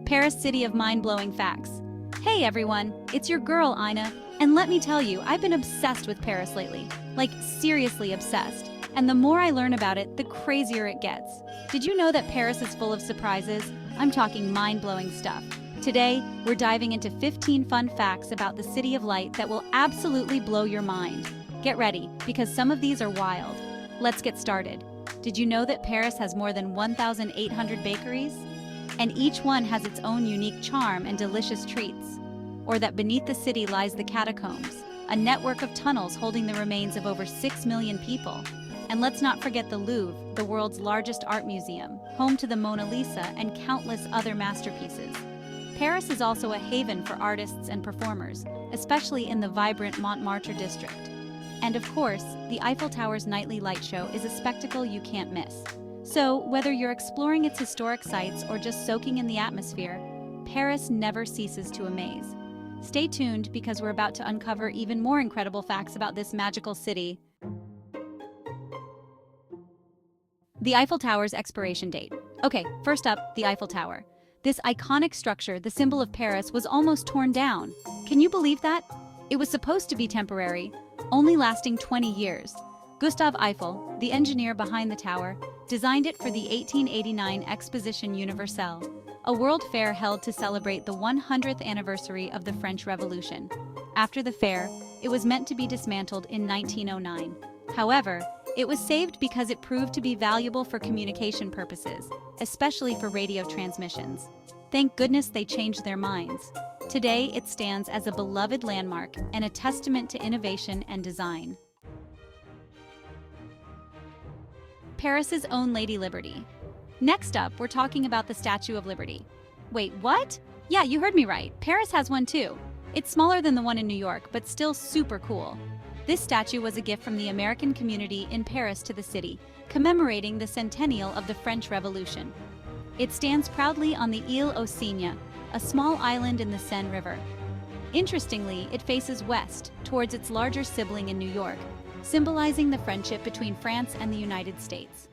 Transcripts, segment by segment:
Paris, city of mind-blowing facts. Hey everyone, it's your girl Ina, and let me tell you, I've been obsessed with Paris lately. Like, seriously obsessed. And the more I learn about it, the crazier it gets. Did you know that Paris is full of surprises? I'm talking mind-blowing stuff. Today, we're diving into 15 fun facts about the City of Light that will absolutely blow your mind. Get ready, because some of these are wild. Let's get started. Did you know that Paris has more than 1,800 bakeries? And each one has its own unique charm and delicious treats. Or that beneath the city lies the catacombs, a network of tunnels holding the remains of over 6 million people. And let's not forget the Louvre, the world's largest art museum, home to the Mona Lisa and countless other masterpieces. Paris is also a haven for artists and performers, especially in the vibrant Montmartre district. And of course, the Eiffel Tower's nightly light show is a spectacle you can't miss. So, whether you're exploring its historic sites or just soaking in the atmosphere, Paris never ceases to amaze. Stay tuned because we're about to uncover even more incredible facts about this magical city. The Eiffel Tower's expiration date. Okay, first up, the Eiffel Tower. This iconic structure, the symbol of Paris, was almost torn down. Can you believe that? It was supposed to be temporary, only lasting 20 years. Gustave Eiffel, the engineer behind the tower, designed it for the 1889 Exposition Universelle, a world fair held to celebrate the 100th anniversary of the French Revolution. After the fair, it was meant to be dismantled in 1909. However, it was saved because it proved to be valuable for communication purposes, especially for radio transmissions. Thank goodness they changed their minds. Today, it stands as a beloved landmark and a testament to innovation and design. Paris's own Lady Liberty. Next up, we're talking about the Statue of Liberty. Wait, what? Yeah, you heard me right. Paris has one too. It's smaller than the one in New York, but still super cool. This statue was a gift from the American community in Paris to the city, commemorating the centennial of the French Revolution. It stands proudly on the Île aux Cygnes, a small island in the Seine River. Interestingly, it faces west, towards its larger sibling in New York, symbolizing the friendship between France and the United States.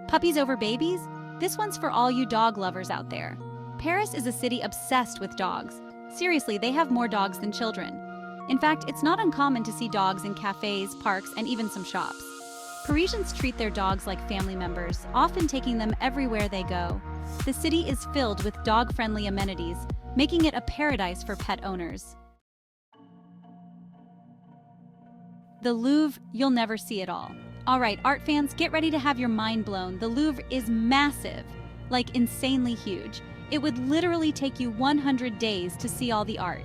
Puppies over babies? This one's for all you dog lovers out there. Paris is a city obsessed with dogs. Seriously, they have more dogs than children. In fact, it's not uncommon to see dogs in cafes, parks, and even some shops. Parisians treat their dogs like family members, often taking them everywhere they go. The city is filled with dog-friendly amenities, making it a paradise for pet owners. The Louvre, you'll never see it all. All right, art fans, get ready to have your mind blown. The Louvre is massive, like insanely huge. It would literally take you 100 days to see all the art.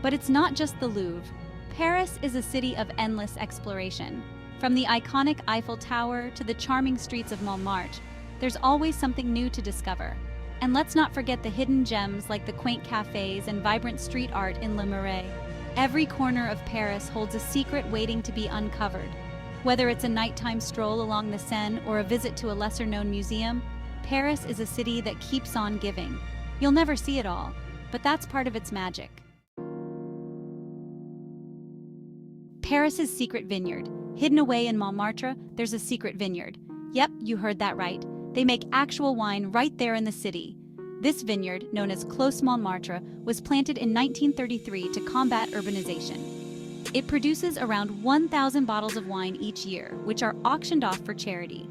But it's not just the Louvre. Paris is a city of endless exploration. From the iconic Eiffel Tower to the charming streets of Montmartre, there's always something new to discover. And let's not forget the hidden gems like the quaint cafes and vibrant street art in Le Marais. Every corner of Paris holds a secret waiting to be uncovered. Whether it's a nighttime stroll along the Seine or a visit to a lesser-known museum, Paris is a city that keeps on giving. You'll never see it all, but that's part of its magic. Paris's secret vineyard. Hidden away in Montmartre, there's a secret vineyard. Yep, you heard that right. They make actual wine right there in the city. This vineyard, known as Clos Montmartre, was planted in 1933 to combat urbanization. It produces around 1,000 bottles of wine each year, which are auctioned off for charity.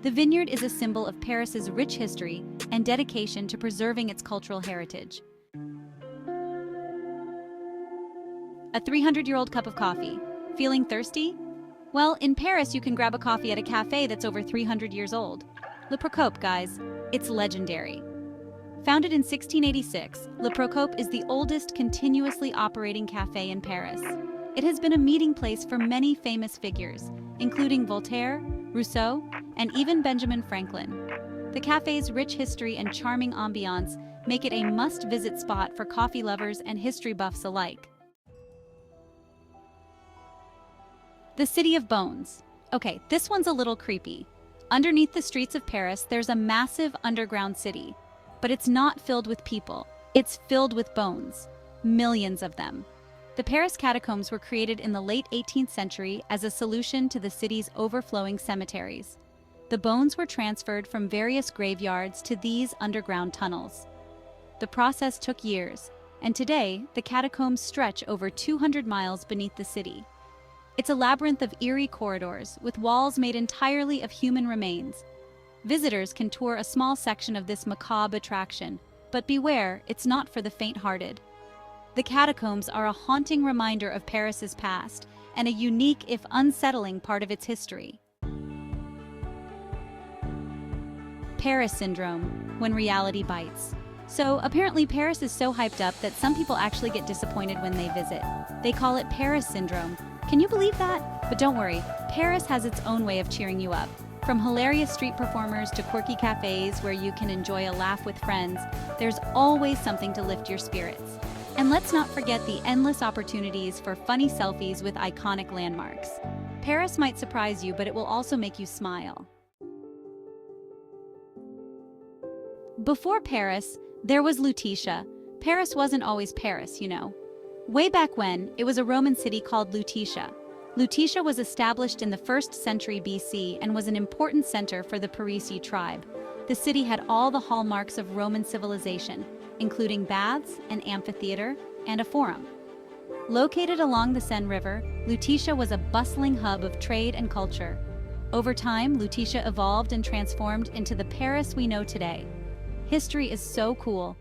The vineyard is a symbol of Paris's rich history and dedication to preserving its cultural heritage. A 300-year-old cup of coffee. Feeling thirsty? Well, in Paris you can grab a coffee at a cafe that's over 300 years old. Le Procope, guys. It's legendary. Founded in 1686, Le Procope is the oldest continuously operating cafe in Paris. It has been a meeting place for many famous figures, including Voltaire, Rousseau, and even Benjamin Franklin. The cafe's rich history and charming ambiance make it a must-visit spot for coffee lovers and history buffs alike. The City of Bones. Okay, this one's a little creepy. Underneath the streets of Paris, there's a massive underground city. But it's not filled with people. It's filled with bones. Millions of them. The Paris catacombs were created in the late 18th century as a solution to the city's overflowing cemeteries. The bones were transferred from various graveyards to these underground tunnels. The process took years, and today the catacombs stretch over 200 miles beneath the city. It's a labyrinth of eerie corridors with walls made entirely of human remains. Visitors can tour a small section of this macabre attraction, but beware, it's not for the faint-hearted. The catacombs are a haunting reminder of Paris's past and a unique, if unsettling, part of its history. Paris syndrome, when reality bites. So, apparently Paris is so hyped up that some people actually get disappointed when they visit. They call it Paris syndrome. Can you believe that? But don't worry, Paris has its own way of cheering you up. From hilarious street performers to quirky cafes where you can enjoy a laugh with friends, there's always something to lift your spirits. And let's not forget the endless opportunities for funny selfies with iconic landmarks. Paris might surprise you, but it will also make you smile. Before Paris, there was Lutetia. Paris wasn't always Paris, you know. Way back when, it was a Roman city called Lutetia. Lutetia was established in the 1st century BC and was an important center for the Parisi tribe. The city had all the hallmarks of Roman civilization, including baths, an amphitheater, and a forum. Located along the Seine River, Lutetia was a bustling hub of trade and culture. Over time, Lutetia evolved and transformed into the Paris we know today. History is so cool.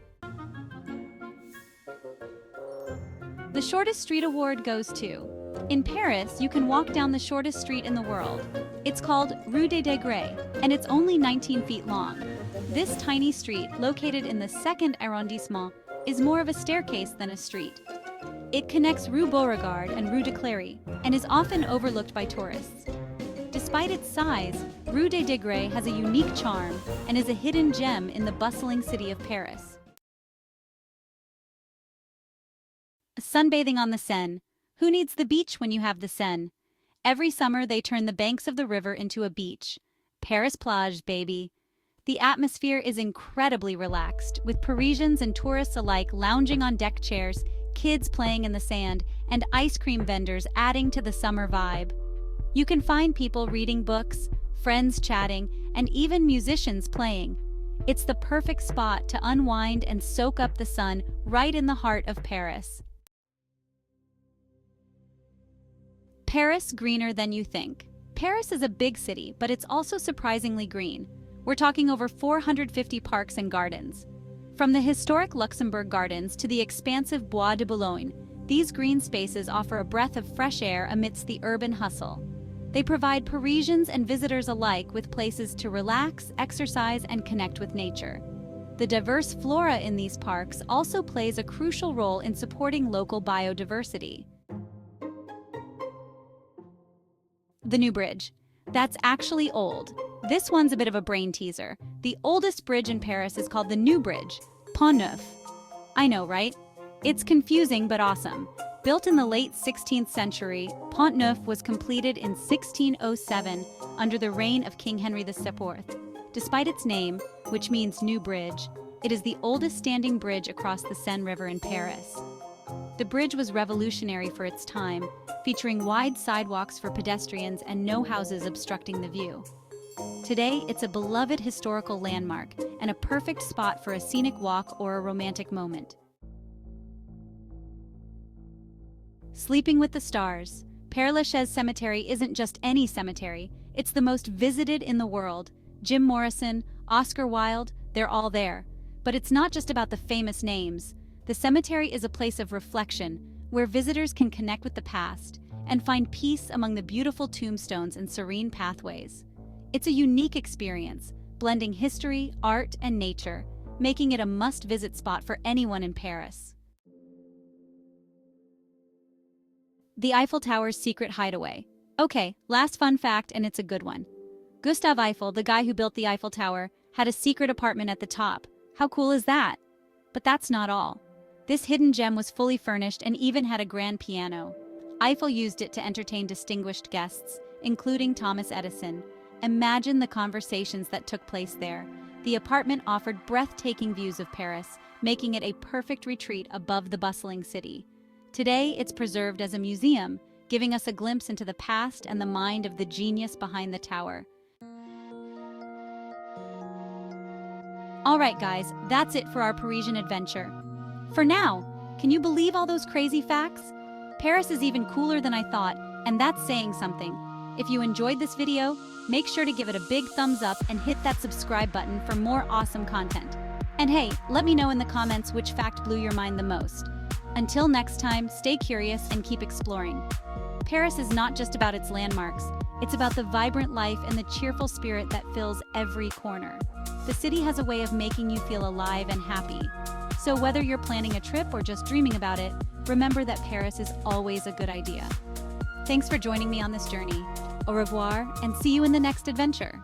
The shortest street award goes to... In Paris, you can walk down the shortest street in the world. It's called Rue des Degrés, and it's only 19 feet long. This tiny street, located in the 2nd arrondissement, is more of a staircase than a street. It connects Rue Beauregard and Rue de Cléry, and is often overlooked by tourists. Despite its size, Rue des Degrés has a unique charm and is a hidden gem in the bustling city of Paris. Sunbathing on the Seine. Who needs the beach when you have the Seine? Every summer they turn the banks of the river into a beach. Paris plage, baby. The atmosphere is incredibly relaxed, with Parisians and tourists alike lounging on deck chairs, kids playing in the sand, and ice cream vendors adding to the summer vibe. You can find people reading books, friends chatting, and even musicians playing. It's the perfect spot to unwind and soak up the sun right in the heart of Paris. Paris greener than you think. Paris is a big city, but it's also surprisingly green. We're talking over 450 parks and gardens. From the historic Luxembourg Gardens to the expansive Bois de Boulogne, these green spaces offer a breath of fresh air amidst the urban hustle. They provide Parisians and visitors alike with places to relax, exercise, and connect with nature. The diverse flora in these parks also plays a crucial role in supporting local biodiversity. The New Bridge. That's actually old. This one's a bit of a brain teaser. The oldest bridge in Paris is called the New Bridge, Pont Neuf. I know, right? It's confusing but awesome. Built in the late 16th century, Pont Neuf was completed in 1607 under the reign of King Henry IV. Despite its name, which means New Bridge, it is the oldest standing bridge across the Seine River in Paris. The bridge was revolutionary for its time, featuring wide sidewalks for pedestrians and no houses obstructing the view. Today, it's a beloved historical landmark and a perfect spot for a scenic walk or a romantic moment. Sleeping with the stars. Père Lachaise Cemetery isn't just any cemetery, it's the most visited in the world. Jim Morrison, Oscar Wilde, they're all there. But it's not just about the famous names. The cemetery is a place of reflection, where visitors can connect with the past and find peace among the beautiful tombstones and serene pathways. It's a unique experience, blending history, art, and nature, making it a must-visit spot for anyone in Paris. The Eiffel Tower's secret hideaway. Okay, last fun fact, and it's a good one. Gustave Eiffel, the guy who built the Eiffel Tower, had a secret apartment at the top. How cool is that? But that's not all. This hidden gem was fully furnished and even had a grand piano. Eiffel used it to entertain distinguished guests, including Thomas Edison. Imagine the conversations that took place there. The apartment offered breathtaking views of Paris, making it a perfect retreat above the bustling city. Today, it's preserved as a museum, giving us a glimpse into the past and the mind of the genius behind the tower. Alright guys, that's it for our Parisian adventure. For now, can you believe all those crazy facts? Paris is even cooler than I thought, and that's saying something. If you enjoyed this video, make sure to give it a big thumbs up and hit that subscribe button for more awesome content. And hey, let me know in the comments which fact blew your mind the most. Until next time, stay curious and keep exploring. Paris is not just about its landmarks, it's about the vibrant life and the cheerful spirit that fills every corner. The city has a way of making you feel alive and happy. So whether you're planning a trip or just dreaming about it, remember that Paris is always a good idea. Thanks for joining me on this journey. Au revoir, and see you in the next adventure.